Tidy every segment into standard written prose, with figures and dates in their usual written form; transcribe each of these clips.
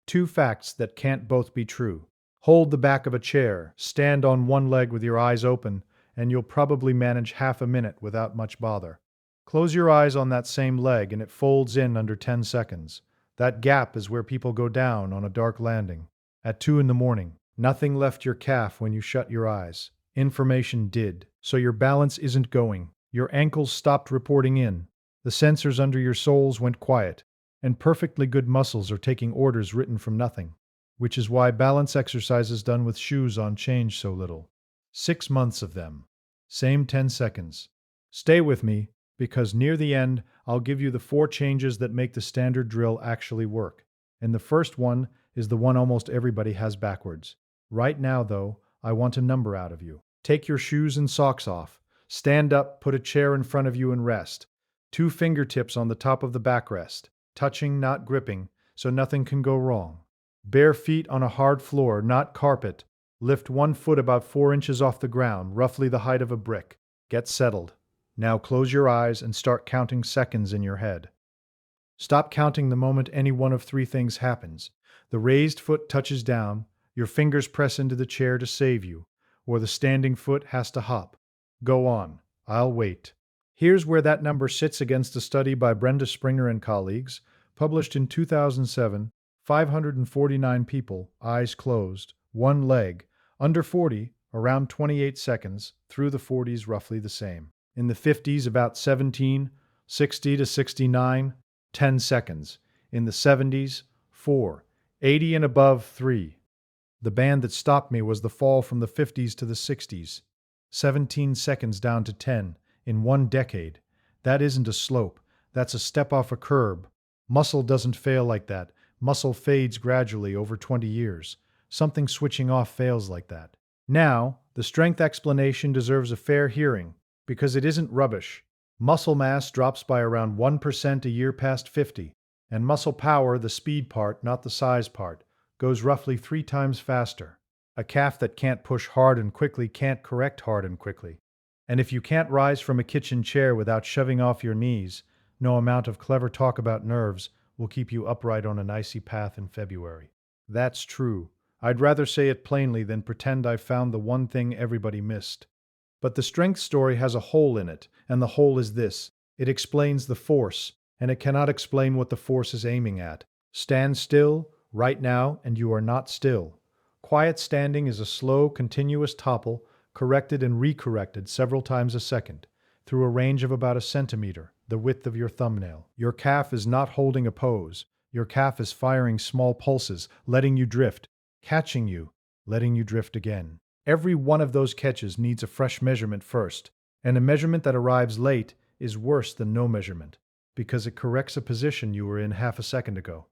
Two facts that can't both be true. Hold the back of a chair, stand on one leg with your eyes open, and you'll probably manage half a minute without much bother. Close your eyes on that same leg and it folds in under 10 seconds. That gap is where people go down on a dark landing. At 2 in the morning, nothing left your calf when you shut your eyes. Information did. So your balance isn't going. Your ankles stopped reporting in. The sensors under your soles went quiet. And perfectly good muscles are taking orders written from nothing. Which is why balance exercises done with shoes on change so little. 6 months of them. Same 10 seconds. Stay with me, because near the end, I'll give you the 4 changes that make the standard drill actually work. And the first one is the one almost everybody has backwards. Right now, though, I want a number out of you. Take your shoes and socks off. Stand up, put a chair in front of you and rest. 2 fingertips on the top of the backrest. Touching, not gripping, so nothing can go wrong. Bare feet on a hard floor, not carpet. Lift 1 foot about 4 inches off the ground, roughly the height of a brick. Get settled. Now close your eyes and start counting seconds in your head. Stop counting the moment any one of 3 things happens. The raised foot touches down, your fingers press into the chair to save you, or the standing foot has to hop. Go on. I'll wait. Here's where that number sits against a study by Brenda Springer and colleagues, published in 2007, 549 people, eyes closed, 1 leg, under 40, around 28 seconds, through the 40s roughly the same. In the 50s about 17, 60 to 69, 10 seconds. In the 70s, 4, 80 and above 3. The band that stopped me was the fall from the 50s to the 60s. 17 seconds down to 10. In 1 decade. That isn't a slope. That's a step off a curb. Muscle doesn't fail like that. Muscle fades gradually over 20 years. Something switching off fails like that. Now, the strength explanation deserves a fair hearing, because it isn't rubbish. Muscle mass drops by around 1% a year past 50, and muscle power, the speed part, not the size part, goes roughly 3 times faster. A calf that can't push hard and quickly can't correct hard and quickly. And if you can't rise from a kitchen chair without shoving off your knees, no amount of clever talk about nerves will keep you upright on an icy path in February. That's true. I'd rather say it plainly than pretend I've found the one thing everybody missed. But the strength story has a hole in it, and the hole is this. It explains the force, and it cannot explain what the force is aiming at. Stand still, right now, and you are not still. Quiet standing is a slow, continuous topple, corrected and recorrected several times a second, through a range of about a centimeter, the width of your thumbnail. Your calf is not holding a pose. Your calf is firing small pulses, letting you drift, catching you, letting you drift again. Every one of those catches needs a fresh measurement first, and a measurement that arrives late is worse than no measurement, because it corrects a position you were in half a second ago.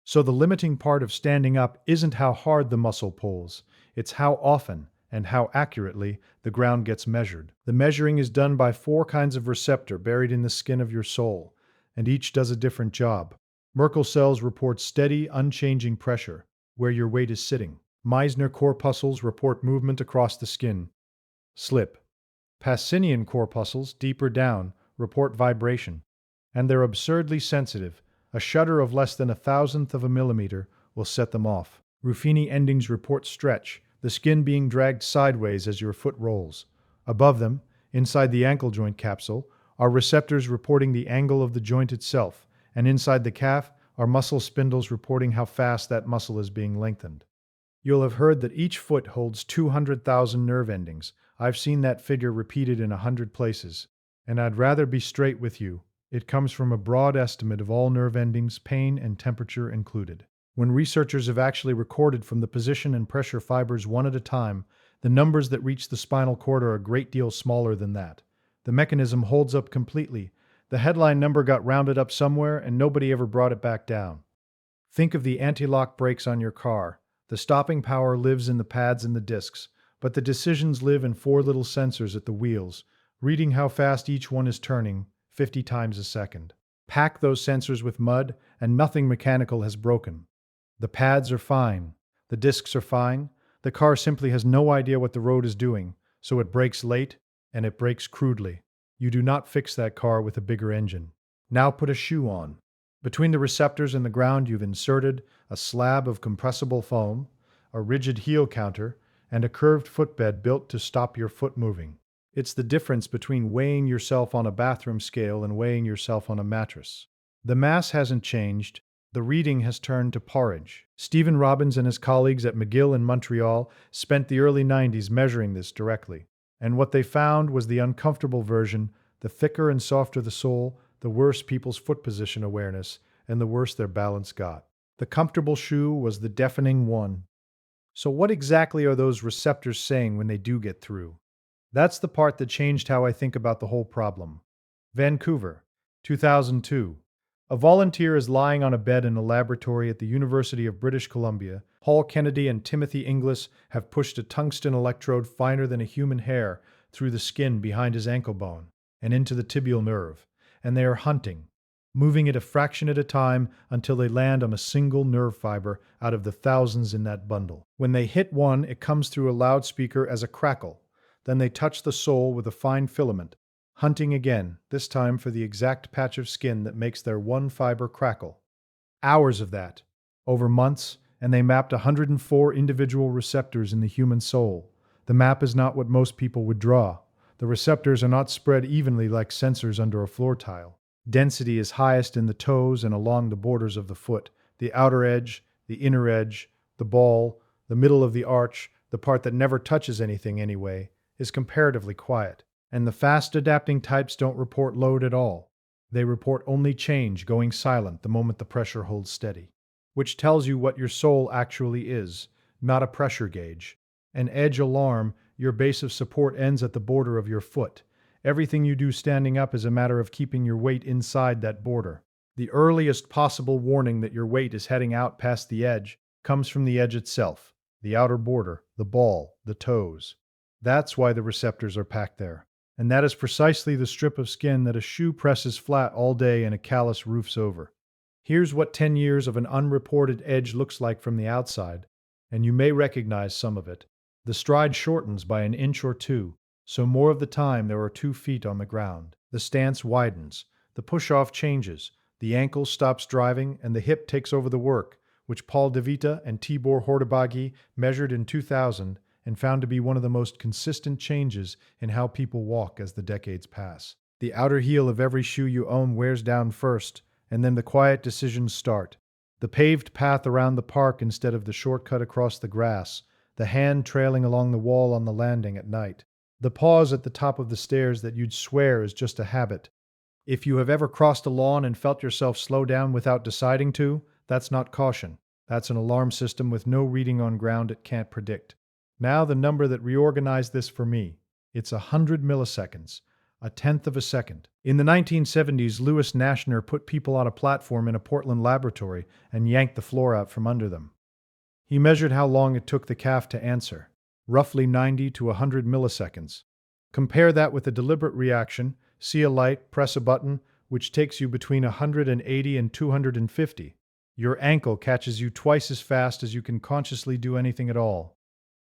So the limiting part of standing up isn't how hard the muscle pulls, it's how often and how accurately the ground gets measured. The measuring is done by 4 kinds of receptor buried in the skin of your sole, and each does a different job. Merkel cells report steady, unchanging pressure, where your weight is sitting. Meissner corpuscles report movement across the skin. Slip. Pacinian corpuscles, deeper down, report vibration. And they're absurdly sensitive. A shudder of less than 1,000th of a millimeter will set them off. Ruffini endings report stretch, the skin being dragged sideways as your foot rolls. Above them, inside the ankle joint capsule, are receptors reporting the angle of the joint itself, and inside the calf are muscle spindles reporting how fast that muscle is being lengthened. You'll have heard that each foot holds 200,000 nerve endings. I've seen that figure repeated in 100 places. And I'd rather be straight with you. It comes from a broad estimate of all nerve endings, pain and temperature included. When researchers have actually recorded from the position and pressure fibers one at a time, the numbers that reach the spinal cord are a great deal smaller than that. The mechanism holds up completely. The headline number got rounded up somewhere and nobody ever brought it back down. Think of the anti-lock brakes on your car. The stopping power lives in the pads and the discs, but the decisions live in 4 little sensors at the wheels, reading how fast each one is turning, 50 times a second. Pack those sensors with mud, and nothing mechanical has broken. The pads are fine. The discs are fine. The car simply has no idea what the road is doing, so it brakes late, and it brakes crudely. You do not fix that car with a bigger engine. Now put a shoe on. Between the receptors and the ground, you've inserted a slab of compressible foam, a rigid heel counter, and a curved footbed built to stop your foot moving. It's the difference between weighing yourself on a bathroom scale and weighing yourself on a mattress. The mass hasn't changed. The reading has turned to porridge. Stephen Robbins and his colleagues at McGill in Montreal spent the early 90s measuring this directly. And what they found was the uncomfortable version: the thicker and softer the sole, the worse people's foot position awareness, and the worse their balance got. The comfortable shoe was the deafening one. So what exactly are those receptors saying when they do get through? That's the part that changed how I think about the whole problem. Vancouver, 2002. A volunteer is lying on a bed in a laboratory at the University of British Columbia. Paul Kennedy and Timothy Inglis have pushed a tungsten electrode finer than a human hair through the skin behind his ankle bone and into the tibial nerve, and they are hunting, moving it a fraction at a time until they land on a single nerve fiber out of the thousands in that bundle. When they hit one, it comes through a loudspeaker as a crackle. Then they touch the sole with a fine filament, hunting again, this time for the exact patch of skin that makes their one fiber crackle. Hours of that, over months, and they mapped 104 individual receptors in the human sole. The map is not what most people would draw. The receptors are not spread evenly like sensors under a floor tile. Density is highest in the toes and along the borders of the foot, the outer edge, the inner edge, the ball, the middle of the arch, the part that never touches anything anyway, is comparatively quiet. And the fast-adapting types don't report load at all. They report only change, going silent the moment the pressure holds steady. Which tells you what your sole actually is, not a pressure gauge. An edge alarm, your base of support ends at the border of your foot. Everything you do standing up is a matter of keeping your weight inside that border. The earliest possible warning that your weight is heading out past the edge comes from the edge itself, the outer border, the ball, the toes. That's why the receptors are packed there. And that is precisely the strip of skin that a shoe presses flat all day and a callus roofs over. Here's what 10 years of an unreported edge looks like from the outside, and you may recognize some of it. The stride shortens by an inch or two, so more of the time there are 2 feet on the ground. The stance widens, the push-off changes, the ankle stops driving, and the hip takes over the work, which Paul DeVita and Hortobágyi measured in 2000 and found to be one of the most consistent changes in how people walk as the decades pass. The outer heel of every shoe you own wears down first, and then the quiet decisions start. The paved path around the park instead of the shortcut across the grass, the hand trailing along the wall on the landing at night, the pause at the top of the stairs that you'd swear is just a habit. If you have ever crossed a lawn and felt yourself slow down without deciding to, that's not caution. That's an alarm system with no reading on ground it can't predict. Now the number that reorganized this for me. It's 100 milliseconds, a tenth of a second. In the 1970s, Louis Nashner put people on a platform in a Portland laboratory and yanked the floor out from under them. He measured how long it took the calf to answer, roughly 90 to 100 milliseconds. Compare that with a deliberate reaction, see a light, press a button, which takes you between 180 and 250. Your ankle catches you twice as fast as you can consciously do anything at all.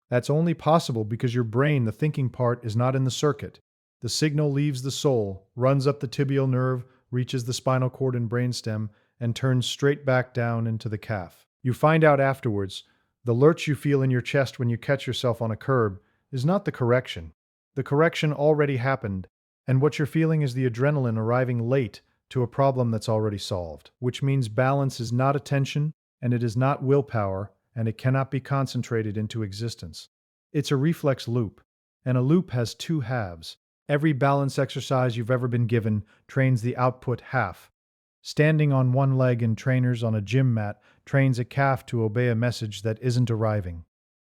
That's only possible because your brain, the thinking part, is not in the circuit. The signal leaves the sole, runs up the tibial nerve, reaches the spinal cord and brainstem, and turns straight back down into the calf. You find out afterwards, the lurch you feel in your chest when you catch yourself on a curb is not the correction. The correction already happened, and what you're feeling is the adrenaline arriving late to a problem that's already solved, which means balance is not attention, and it is not willpower, and it cannot be concentrated into existence. It's a reflex loop, and a loop has 2 halves. Every balance exercise you've ever been given trains the output half. Standing on one leg in trainers on a gym mat trains a calf to obey a message that isn't arriving.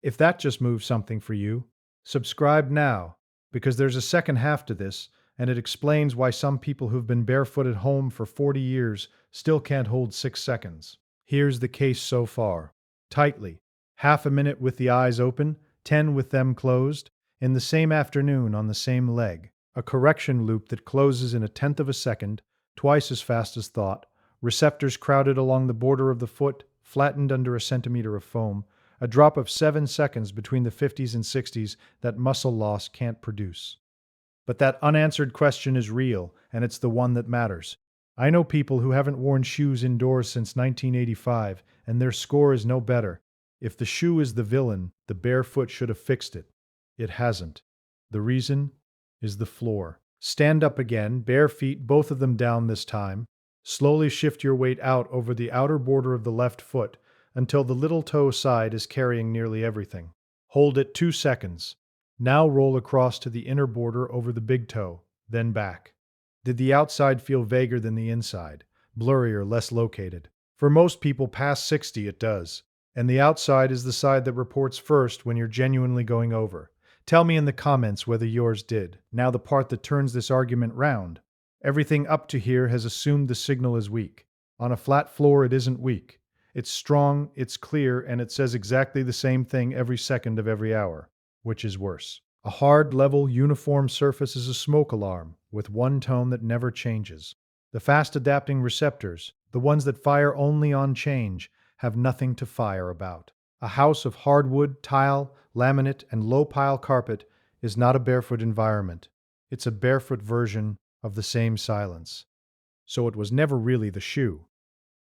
If that just moves something for you, subscribe now, because there's a second half to this, and it explains why some people who've been barefoot at home for 40 years still can't hold 6 seconds. Here's the case so far. Tightly, half a minute with the eyes open, 10 with them closed, in the same afternoon on the same leg. A correction loop that closes in a tenth of a second, twice as fast as thought, receptors crowded along the border of the foot, flattened under a centimeter of foam, a drop of 7 seconds between the 50s and 60s that muscle loss can't produce. But that unanswered question is real, and it's the one that matters. I know people who haven't worn shoes indoors since 1985, and their score is no better. If the shoe is the villain, the bare foot should have fixed it. It hasn't. The reason is the floor. Stand up again, bare feet, both of them down this time. Slowly shift your weight out over the outer border of the left foot until the little toe side is carrying nearly everything. Hold it 2 seconds. Now roll across to the inner border over the big toe, then back. Did the outside feel vaguer than the inside, blurrier, less located? For most people past 60 it does, and the outside is the side that reports first when you're genuinely going over. Tell me in the comments whether yours did. Now the part that turns this argument round. Everything up to here has assumed the signal is weak. On a flat floor it isn't weak. It's strong, it's clear, and it says exactly the same thing every second of every hour. Which is worse? A hard, level, uniform surface is a smoke alarm, with one tone that never changes. The fast-adapting receptors, the ones that fire only on change, have nothing to fire about. A house of hardwood, tile, laminate, and low-pile carpet is not a barefoot environment. It's a barefoot version of the same silence. So it was never really the shoe.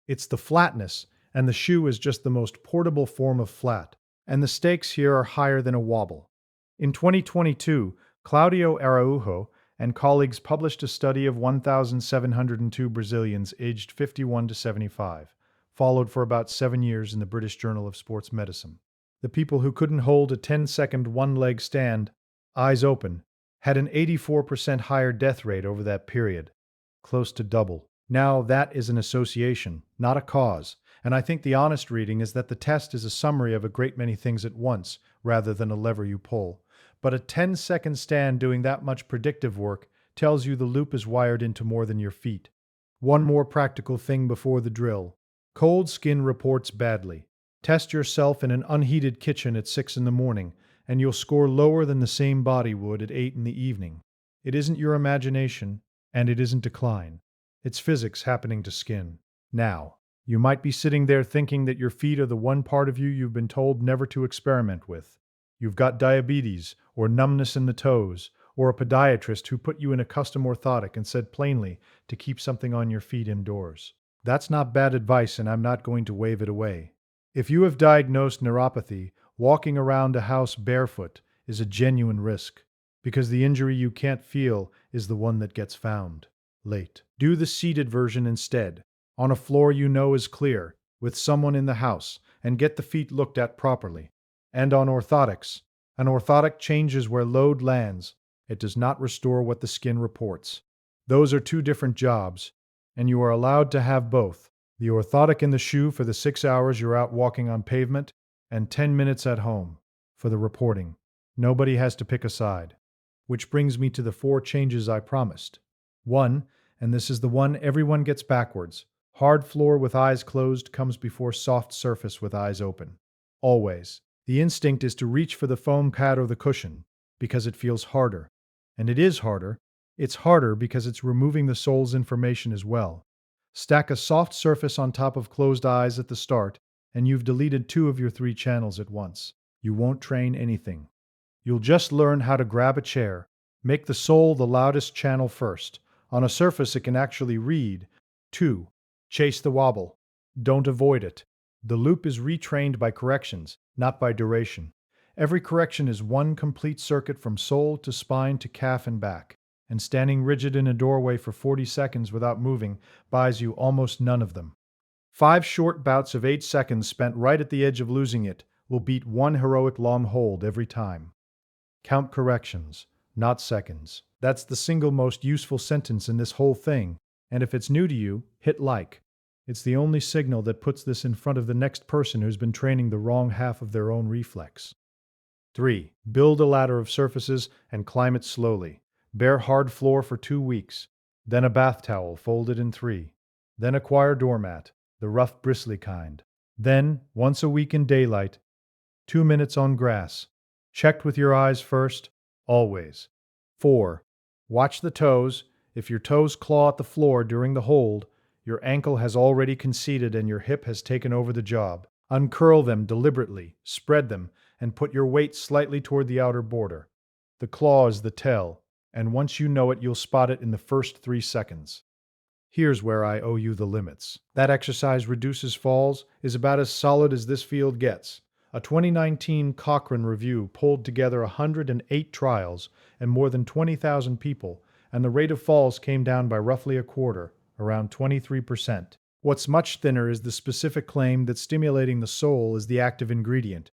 It's the flatness, and the shoe is just the most portable form of flat. And the stakes here are higher than a wobble. In 2022, Claudio Araújo and colleagues published a study of 1,702 Brazilians aged 51 to 75, followed for about 7 years in the British Journal of Sports Medicine. The people who couldn't hold a 10-second one-leg stand, eyes open, had an 84% higher death rate over that period, close to double. Now that is an association, not a cause, and I think the honest reading is that the test is a summary of a great many things at once, rather than a lever you pull. But a 10-second stand doing that much predictive work tells you the loop is wired into more than your feet. One more practical thing before the drill. Cold skin reports badly. Test yourself in an unheated kitchen at 6 in the morning, and you'll score lower than the same body would at 8 in the evening. It isn't your imagination, and it isn't decline. It's physics happening to skin. Now, you might be sitting there thinking that your feet are the one part of you you've been told never to experiment with. You've got diabetes, or numbness in the toes, or a podiatrist who put you in a custom orthotic and said plainly to keep something on your feet indoors. That's not bad advice, and I'm not going to wave it away. If you have diagnosed neuropathy, walking around a house barefoot is a genuine risk, because the injury you can't feel is the one that gets found late. Do the seated version instead, on a floor you know is clear, with someone in the house, and get the feet looked at properly. And on orthotics, an orthotic changes where load lands. It does not restore what the skin reports. Those are two different jobs, and you are allowed to have both. The orthotic in the shoe for the 6 hours you're out walking on pavement, and 10 minutes at home for the reporting. Nobody has to pick a side. Which brings me to the 4 changes I promised. 1, and this is the one everyone gets backwards. Hard floor with eyes closed comes before soft surface with eyes open. Always. The instinct is to reach for the foam pad or the cushion, because it feels harder. And it is harder. It's harder because it's removing the soul's information as well. Stack a soft surface on top of closed eyes at the start, and you've deleted 2 of your 3 channels at once. You won't train anything. You'll just learn how to grab a chair. Make the sole the loudest channel first. On a surface it can actually read. 2. Chase the wobble. Don't avoid it. The loop is retrained by corrections, not by duration. Every correction is one complete circuit from sole to spine to calf and back, and standing rigid in a doorway for 40 seconds without moving buys you almost none of them. 5 short bouts of 8 seconds spent right at the edge of losing it will beat 1 heroic long hold every time. Count corrections, not seconds. That's the single most useful sentence in this whole thing, and if it's new to you, hit like. It's the only signal that puts this in front of the next person who's been training the wrong half of their own reflex. 3. Build a ladder of surfaces and climb it slowly. Bare hard floor for 2 weeks. Then a bath towel folded in 3. Then acquire doormat, the rough bristly kind. Then, once a week in daylight, 2 minutes on grass. Checked with your eyes first, always. 4. Watch the toes. If your toes claw at the floor during the hold, your ankle has already conceded and your hip has taken over the job. Uncurl them deliberately, spread them, and put your weight slightly toward the outer border. The claw is the tell, and once you know it, you'll spot it in the first 3 seconds. Here's where I owe you the limits. That exercise reduces falls is about as solid as this field gets. A 2019 Cochrane review pulled together 108 trials and more than 20,000 people, and the rate of falls came down by roughly a quarter, around 23%. What's much thinner is the specific claim that stimulating the sole is the active ingredient.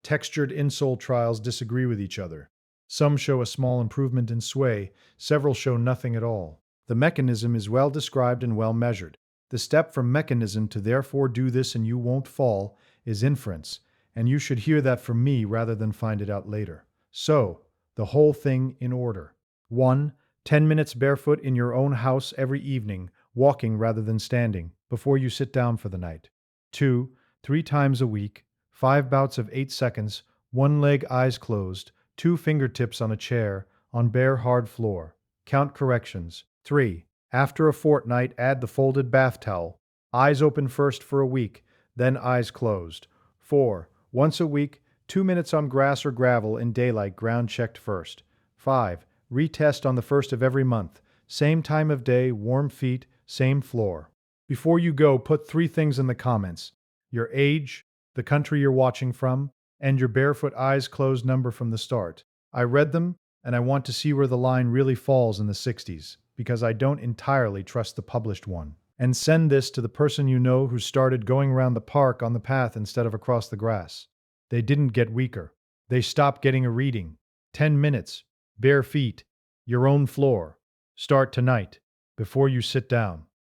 Textured insole trials disagree with each other. Some show a small improvement in sway, several show nothing at all. The mechanism is well described and well measured. The step from mechanism to therefore do this and you won't fall is inference, and you should hear that from me rather than find it out later. So, the whole thing in order. 1. 10 minutes barefoot in your own house every evening, walking rather than standing, before you sit down for the night. 2. 3 times a week, 5 bouts of 8 seconds, one leg eyes closed, 2 fingertips on a chair, on bare hard floor. Count corrections. 3. After a fortnight, add the folded bath towel. Eyes open first for a week, then eyes closed. 4. Once a week, 2 minutes on grass or gravel in daylight, ground checked first. 5. Retest on the first of every month. Same time of day, warm feet, same floor. Before you go, put 3 things in the comments: your age, the country you're watching from, and your barefoot eyes closed number from the start. I read them, and I want to see where the line really falls in the 60s, because I don't entirely trust the published one. And send this to the person you know who started going around the park on the path instead of across the grass. They didn't get weaker. They stopped getting a reading. 10 minutes, bare feet, your own floor. Start tonight, before you sit down.